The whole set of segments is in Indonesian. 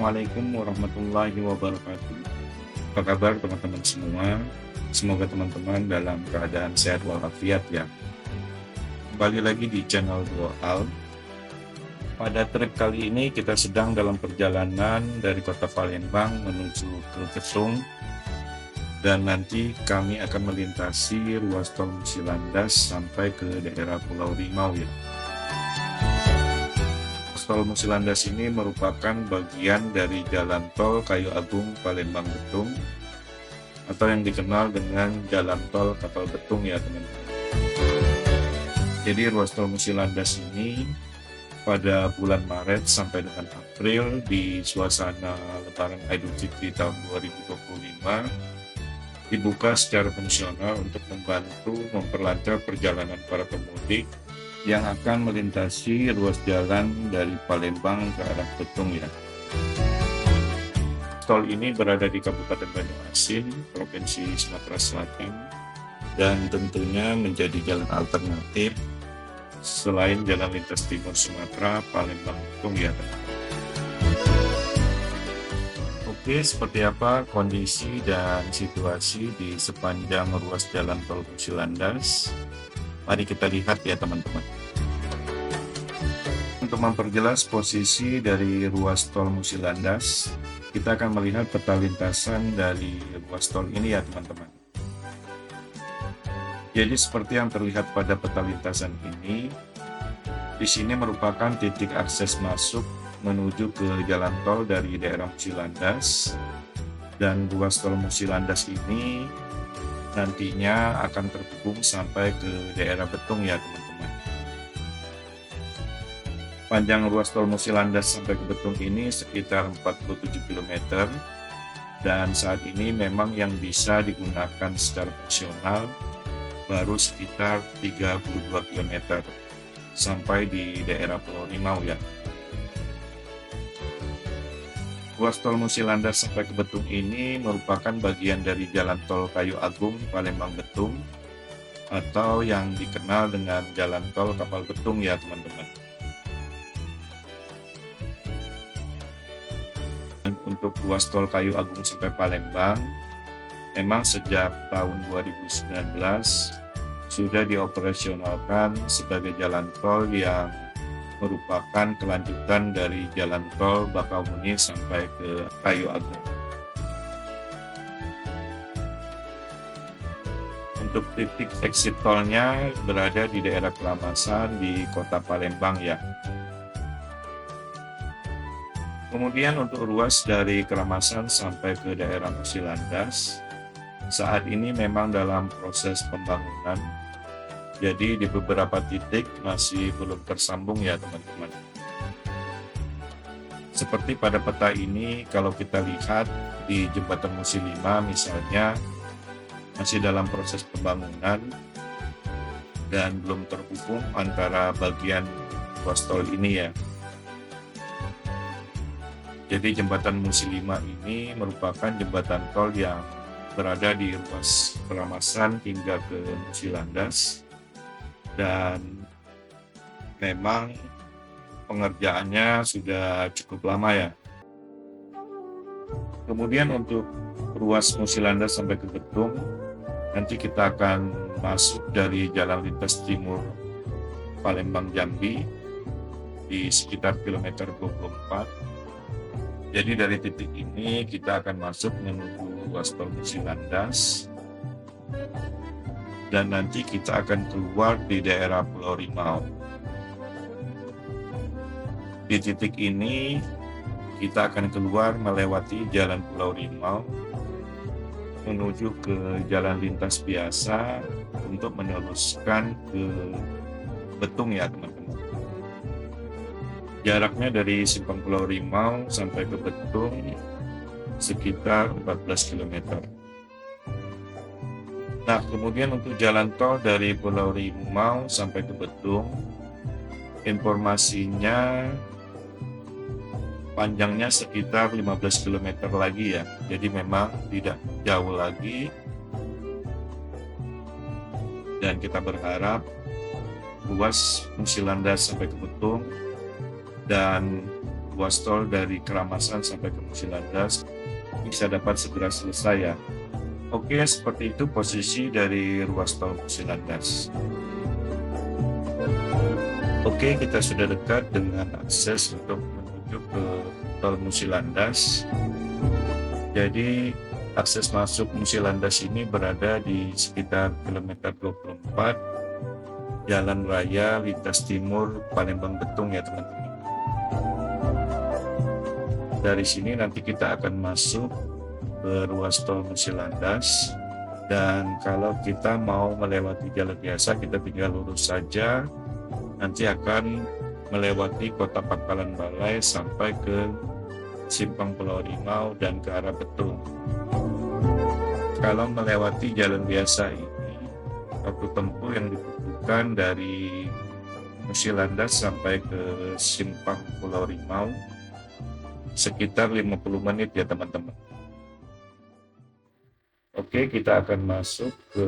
Assalamualaikum warahmatullahi wabarakatuh. Apa kabar teman-teman semua? Semoga teman-teman dalam keadaan sehat walafiat ya. Kembali lagi di channel Dual. Pada trip kali ini kita sedang dalam perjalanan dari kota Palembang menuju ke Betung, dan nanti kami akan melintasi ruas tol Musilandas sampai ke daerah Pulau Rimau ya. Tol Musilandas ini merupakan bagian dari jalan tol Kayu Agung Palembang Betung, atau yang dikenal dengan jalan tol Kapal Betung ya teman-teman. Jadi ruas tol Musilandas ini pada bulan Maret sampai dengan April di suasana Lebaran Idul Fitri tahun 2025 dibuka secara fungsional untuk membantu memperlancar perjalanan para pemudik yang akan melintasi ruas jalan dari Palembang ke arah Betung ya. Tol ini berada di Kabupaten Banyuasin, Provinsi Sumatera Selatan, dan tentunya menjadi jalan alternatif selain jalan lintas timur Sumatera, Palembang, Betung ya. Oke, seperti apa kondisi dan situasi di sepanjang ruas jalan tol Musilandas? Mari kita lihat ya teman-teman. Untuk memperjelas posisi dari ruas tol Musilandas, kita akan melihat peta lintasan dari ruas tol ini ya teman-teman. Jadi seperti yang terlihat pada peta lintasan ini, di sini merupakan titik akses masuk menuju ke jalan tol dari daerah Musilandas, dan ruas tol Musilandas ini nantinya akan terhubung sampai ke daerah Betung ya teman-teman. Panjang ruas tol Musilandas sampai ke Betung ini sekitar 47 km, dan saat ini memang yang bisa digunakan secara fungsional baru sekitar 32 km sampai di daerah Pulau Rimau ya. Ruas tol Musilandas sampai ke Betung ini merupakan bagian dari jalan tol Kayu Agung Palembang Betung, atau yang dikenal dengan jalan tol Kapal Betung ya teman-teman. Untuk ruas tol Kayu Agung sampai Palembang, memang sejak tahun 2019 sudah dioperasionalkan sebagai jalan tol yang merupakan kelanjutan dari jalan tol Bakauheni sampai ke Kayu Agung. Untuk titik exit tolnya berada di daerah Keramasan di kota Palembang ya. Kemudian untuk ruas dari Keramasan sampai ke daerah Musilandas, saat ini memang dalam proses pembangunan. Jadi di beberapa titik masih belum tersambung ya teman-teman. Seperti pada peta ini, kalau kita lihat di Jembatan Musi 5 misalnya, masih dalam proses pembangunan dan belum terhubung antara bagian ruas tol ini ya. Jadi Jembatan Musi 5 ini merupakan jembatan tol yang berada di ruas Keramasan hingga ke Musilandas, dan memang pengerjaannya sudah cukup lama ya. Kemudian untuk ruas Musilandas sampai ke Betung, nanti kita akan masuk dari jalan lintas timur Palembang Jambi di sekitar kilometer 24. Jadi dari titik ini kita akan masuk menuju ruas tol Musilandas, dan nanti kita akan keluar di daerah Pulau Rimau. Di titik ini kita akan keluar melewati jalan Pulau Rimau menuju ke jalan lintas biasa untuk meneruskan ke Betung ya teman-teman. Jaraknya dari Simpang Pulau Rimau sampai ke Betung sekitar 14 km. Nah, kemudian untuk jalan tol dari Pulau Rimau sampai ke Betung, informasinya panjangnya sekitar 15 km lagi ya. Jadi memang tidak jauh lagi, dan kita berharap ruas Musilandas sampai ke Betung dan ruas tol dari Keramasan sampai ke Musilandas bisa dapat segera selesai ya. Oke, seperti itu posisi dari ruas tol Musilandas. Oke, kita sudah dekat dengan akses untuk menuju ke tol Musilandas. Jadi akses masuk Musilandas ini berada di sekitar kilometer 24 Jalan Raya Lintas Timur Palembang Betung ya teman-teman. Dari sini nanti kita akan masuk ke ruas tol Musilandas, dan kalau kita mau melewati jalan biasa kita tinggal lurus saja, nanti akan melewati kota Pangkalan Balai sampai ke Simpang Pulau Rimau dan ke arah Betung. Kalau melewati jalan biasa ini, waktu tempuh yang dibutuhkan dari Musilandas sampai ke Simpang Pulau Rimau sekitar 50 menit ya teman-teman. Oke, kita akan masuk ke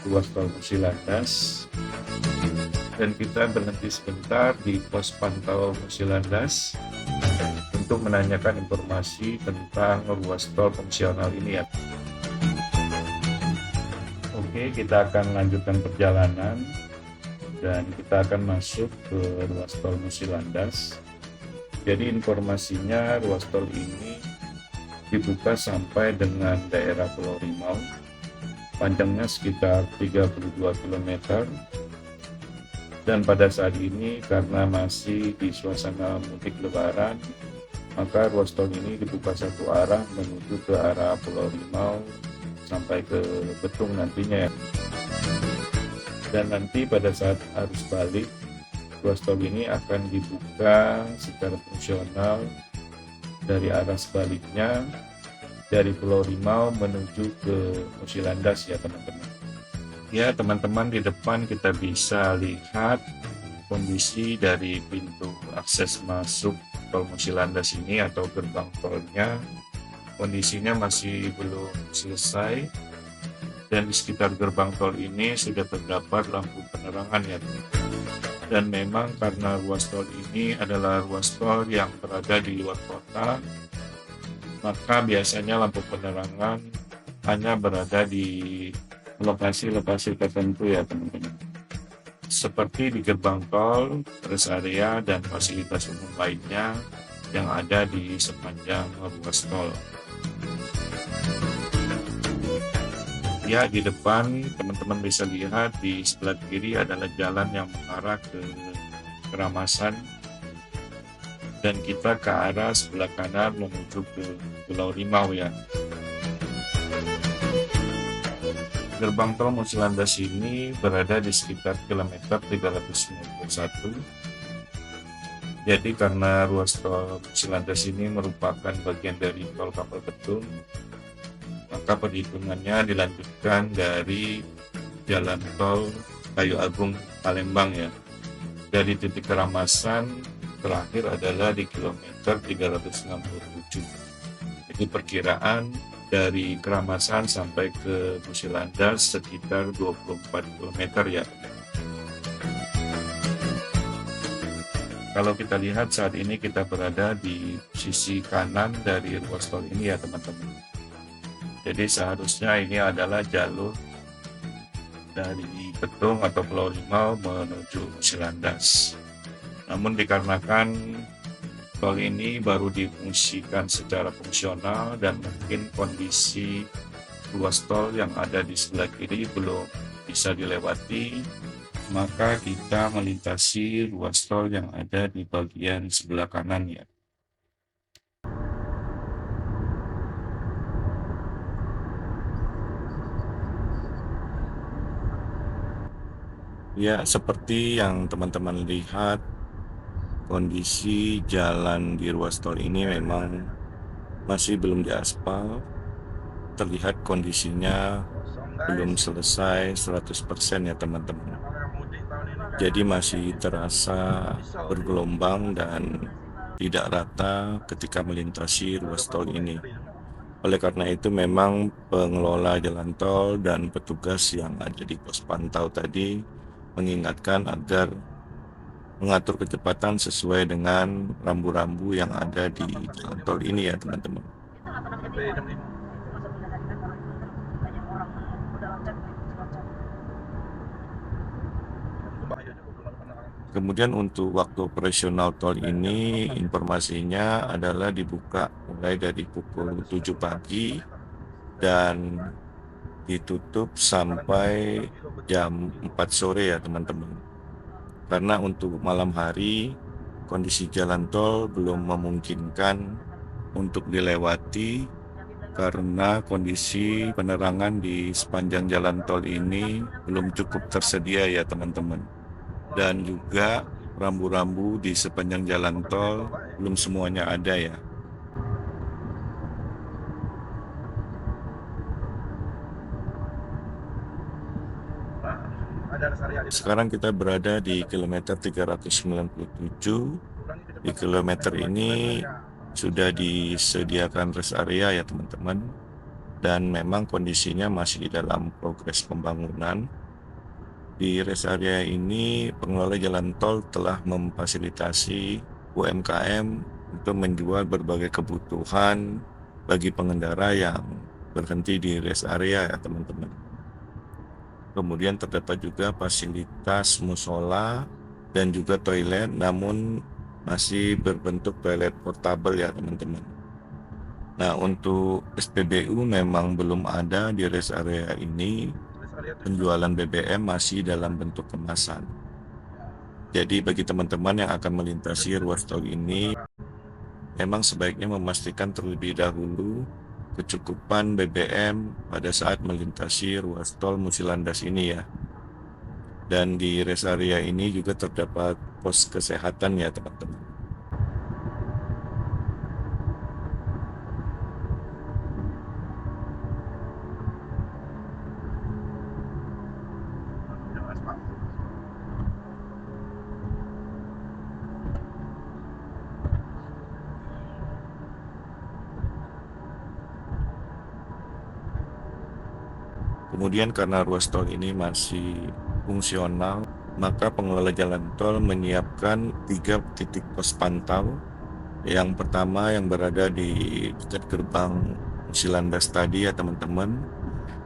ruas tol Musilandas dan kita berhenti sebentar di pos pantau Musilandas untuk menanyakan informasi tentang ruas tol fungsional ini ya. Oke, kita akan lanjutkan perjalanan dan kita akan masuk ke ruas tol Musilandas. Jadi informasinya ruas tol ini dibuka sampai dengan daerah Pulau Rimau, panjangnya sekitar 32 km, dan pada saat ini karena masih di suasana mudik lebaran, maka ruas tol ini dibuka satu arah menuju ke arah Pulau Rimau sampai ke Betung nantinya ya. Dan nanti pada saat arus balik, ruas tol ini akan dibuka secara fungsional dari arah sebaliknya dari Pulau Rimau menuju ke Musilandas ya teman-teman. Ya teman-teman, di depan kita bisa lihat kondisi dari pintu akses masuk tol Musilandas ini atau gerbang tolnya. Kondisinya masih belum selesai dan di sekitar gerbang tol ini sudah terdapat lampu penerangan ya. Dan memang karena ruas tol ini adalah ruas tol yang berada di luar kota, maka biasanya lampu penerangan hanya berada di lokasi-lokasi tertentu ya teman-teman. Seperti di gerbang tol, rest area, dan fasilitas umum lainnya yang ada di sepanjang ruas tol. Ya, di depan teman-teman bisa lihat di sebelah kiri adalah jalan yang mengarah ke Keramasan dan kita ke arah sebelah kanan menuju ke Pulau Rimau ya. Gerbang tol Musilandas ini berada di sekitar kilometer 391. Jadi karena ruas tol Musilandas ini merupakan bagian dari tol Kapal Betung, maka perhitungannya dilanjutkan dari jalan tol Kayu Agung Palembang ya. Dari titik Keramasan terakhir adalah di kilometer 367. Jadi perkiraan dari Keramasan sampai ke Musilandas sekitar 24 km ya. Kalau kita lihat saat ini kita berada di sisi kanan dari ruas tol ini ya teman-teman. Jadi seharusnya ini adalah jalur dari Betung atau Pulau Rimau menuju Musilandas. Namun dikarenakan tol ini baru difungsikan secara fungsional dan mungkin kondisi ruas tol yang ada di sebelah kiri belum bisa dilewati, maka kita melintasi ruas tol yang ada di bagian sebelah kanan ya. Ya, seperti yang teman-teman lihat, kondisi jalan di ruas tol ini memang masih belum diaspal. Terlihat kondisinya belum selesai 100% ya teman-teman. Jadi masih terasa bergelombang dan tidak rata ketika melintasi ruas tol ini. Oleh karena itu memang pengelola jalan tol dan petugas yang ada di pos pantau tadi mengingatkan agar mengatur kecepatan sesuai dengan rambu-rambu yang ada di jalan tol ini ya teman-teman. Kemudian untuk waktu operasional tol ini informasinya adalah dibuka mulai dari pukul 7 pagi dan ditutup sampai jam 4 sore ya teman-teman. Karena untuk malam hari kondisi jalan tol belum memungkinkan untuk dilewati karena kondisi penerangan di sepanjang jalan tol ini belum cukup tersedia ya teman-teman. Dan juga rambu-rambu di sepanjang jalan tol belum semuanya ada ya. Sekarang kita berada di kilometer 397. Di kilometer ini sudah disediakan rest area ya teman-teman. Dan memang kondisinya masih dalam progres pembangunan. Di rest area ini pengelola jalan tol telah memfasilitasi UMKM untuk menjual berbagai kebutuhan bagi pengendara yang berhenti di rest area ya teman-teman. Kemudian terdapat juga fasilitas musola dan juga toilet, namun masih berbentuk toilet portable ya teman-teman. Nah, untuk SPBU memang belum ada di rest area ini. Penjualan BBM masih dalam bentuk kemasan. Jadi bagi teman-teman yang akan melintasi ruas tol ini, memang sebaiknya memastikan terlebih dahulu kecukupan BBM pada saat melintasi ruas tol Musilandas ini ya. Dan di rest area ini juga terdapat pos kesehatan ya teman-teman. Kemudian karena ruas tol ini masih fungsional, maka pengelola jalan tol menyiapkan 3 titik pos pantau. Yang pertama yang berada di dekat gerbang Musilandas tadi ya teman-teman.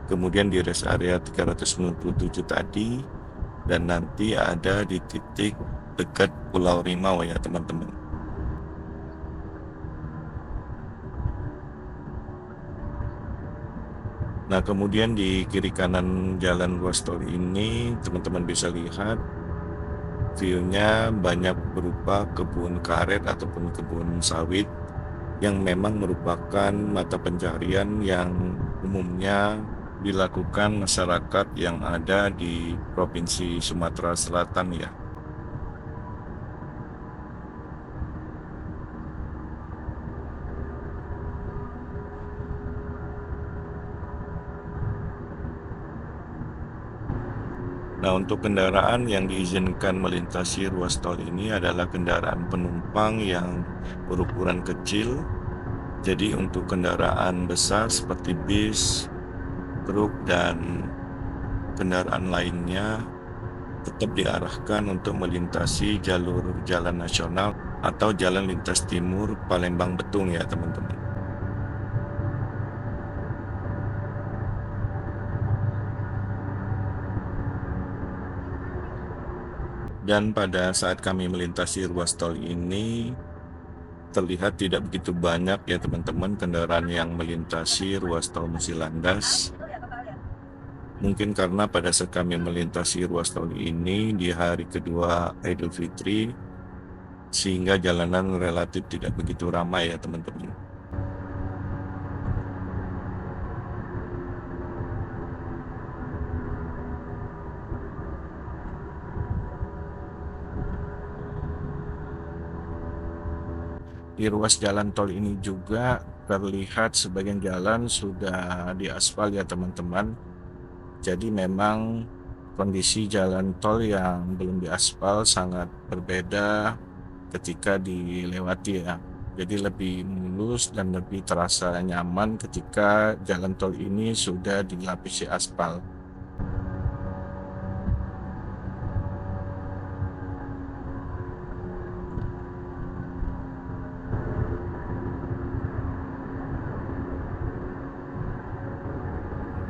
Kemudian di rest area 397 tadi, dan nanti ada di titik dekat Pulau Rimau ya teman-teman. Nah, kemudian di kiri kanan jalan ruas tol ini teman-teman bisa lihat view-nya banyak berupa kebun karet ataupun kebun sawit yang memang merupakan mata pencarian yang umumnya dilakukan masyarakat yang ada di Provinsi Sumatera Selatan ya. Nah, untuk kendaraan yang diizinkan melintasi ruas tol ini adalah kendaraan penumpang yang berukuran kecil. Jadi untuk kendaraan besar seperti bis, truk, dan kendaraan lainnya tetap diarahkan untuk melintasi jalur jalan nasional atau jalan lintas timur Palembang Betung ya teman-teman. Dan pada saat kami melintasi ruas tol ini, terlihat tidak begitu banyak ya teman-teman kendaraan yang melintasi ruas tol Musilandas. Mungkin karena pada saat kami melintasi ruas tol ini di hari kedua Idul Fitri, sehingga jalanan relatif tidak begitu ramai ya teman-teman. Di ruas jalan tol ini juga terlihat sebagian jalan sudah diaspal ya teman-teman. Jadi memang kondisi jalan tol yang belum diaspal sangat berbeda ketika dilewati ya. Jadi lebih mulus dan lebih terasa nyaman ketika jalan tol ini sudah dilapisi aspal.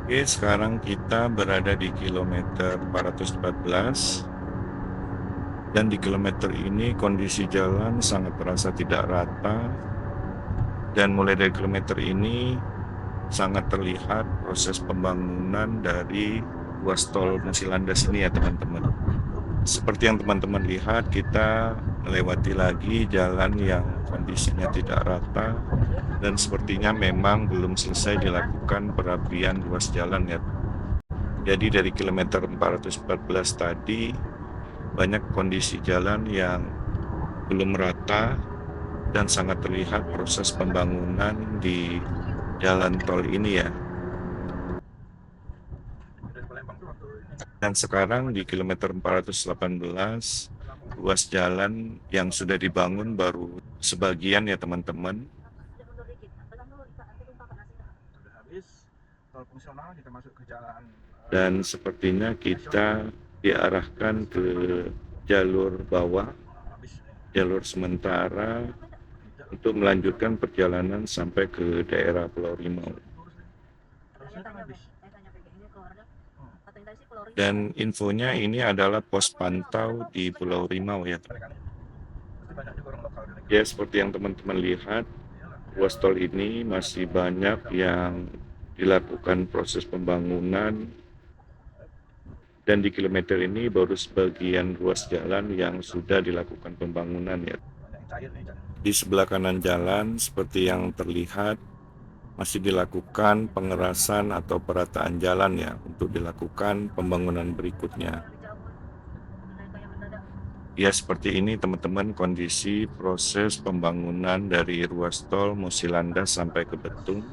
Oke, sekarang kita berada di kilometer 414 dan di kilometer ini kondisi jalan sangat terasa tidak rata, dan mulai dari kilometer ini sangat terlihat proses pembangunan dari ruas tol Musi Landas ini ya teman-teman. Seperti yang teman-teman lihat, kita melewati lagi jalan yang kondisinya tidak rata dan sepertinya memang belum selesai dilakukan perapian ruas jalan ya. Jadi dari kilometer 414 tadi banyak kondisi jalan yang belum rata dan sangat terlihat proses pembangunan di jalan tol ini ya. Dan sekarang di kilometer 418 ruas jalan yang sudah dibangun baru sebagian ya teman-teman. Dan sepertinya kita diarahkan ke jalur bawah, jalur sementara untuk melanjutkan perjalanan sampai ke daerah Pulau Rimau. Dan infonya ini adalah pos pantau di Pulau Rimau ya. Ya, seperti yang teman-teman lihat, ruas tol ini masih banyak yang dilakukan proses pembangunan, dan di kilometer ini baru sebagian ruas jalan yang sudah dilakukan pembangunan ya. Di sebelah kanan jalan seperti yang terlihat masih dilakukan pengerasan atau perataan jalan ya untuk dilakukan pembangunan berikutnya. Ya, seperti ini teman-teman kondisi proses pembangunan dari ruas tol Musi Landas sampai ke Betung.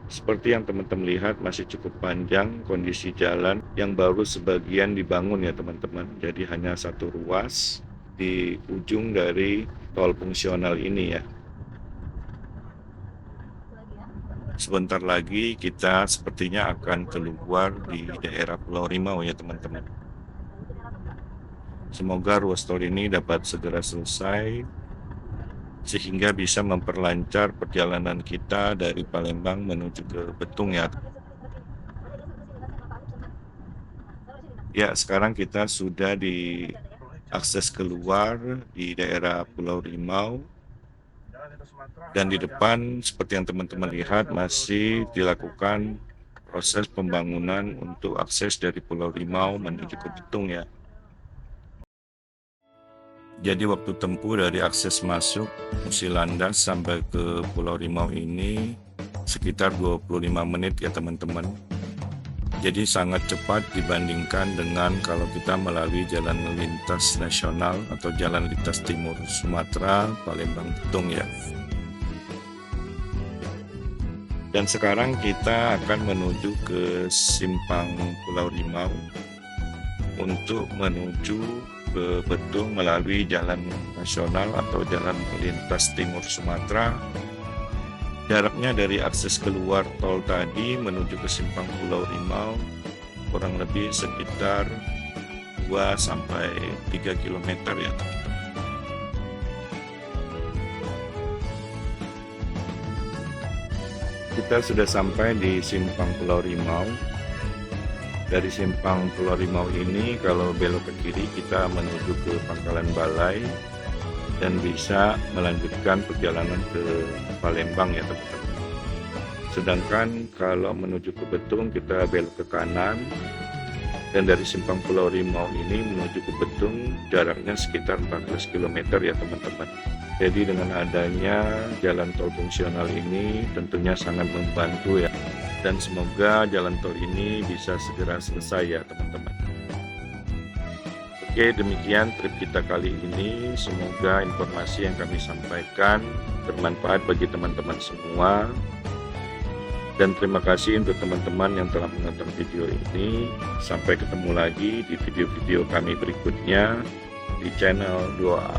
Seperti yang teman-teman lihat masih cukup panjang kondisi jalan yang baru sebagian dibangun ya teman-teman. Jadi hanya satu ruas di ujung dari tol fungsional ini ya. Sebentar lagi kita sepertinya akan keluar di daerah Pulau Rimau ya teman-teman. Semoga ruas tol ini dapat segera selesai sehingga bisa memperlancar perjalanan kita dari Palembang menuju ke Betung ya. Ya, sekarang kita sudah di akses keluar di daerah Pulau Rimau. Dan di depan seperti yang teman-teman lihat masih dilakukan proses pembangunan untuk akses dari Pulau Rimau menuju ke Betung ya. Jadi waktu tempuh dari akses masuk Musi Landas sampai ke Pulau Rimau ini sekitar 25 menit ya teman-teman. Jadi sangat cepat dibandingkan dengan kalau kita melalui jalan lintas nasional atau jalan lintas timur Sumatera, Palembang, Betung ya. Dan sekarang kita akan menuju ke simpang Pulau Rimau untuk menuju ke Betung melalui jalan nasional atau jalan lintas timur Sumatera. Jaraknya dari akses keluar tol tadi menuju ke simpang Pulau Rimau kurang lebih sekitar 2-3 km ya. Kita sudah sampai di simpang Pulau Rimau. Dari simpang Pulau Rimau ini kalau belok ke kiri kita menuju ke Pangkalan Balai dan bisa melanjutkan perjalanan ke Palembang ya teman-teman. Sedangkan kalau menuju ke Betung kita belok ke kanan, dan dari simpang Pulau Rimau ini menuju ke Betung jaraknya sekitar 14 km ya teman-teman. Jadi dengan adanya jalan tol fungsional ini tentunya sangat membantu ya. Dan semoga jalan tol ini bisa segera selesai ya teman-teman. Oke, demikian trip kita kali ini. Semoga informasi yang kami sampaikan bermanfaat bagi teman-teman semua. Dan terima kasih untuk teman-teman yang telah menonton video ini. Sampai ketemu lagi di video-video kami berikutnya di channel Doa.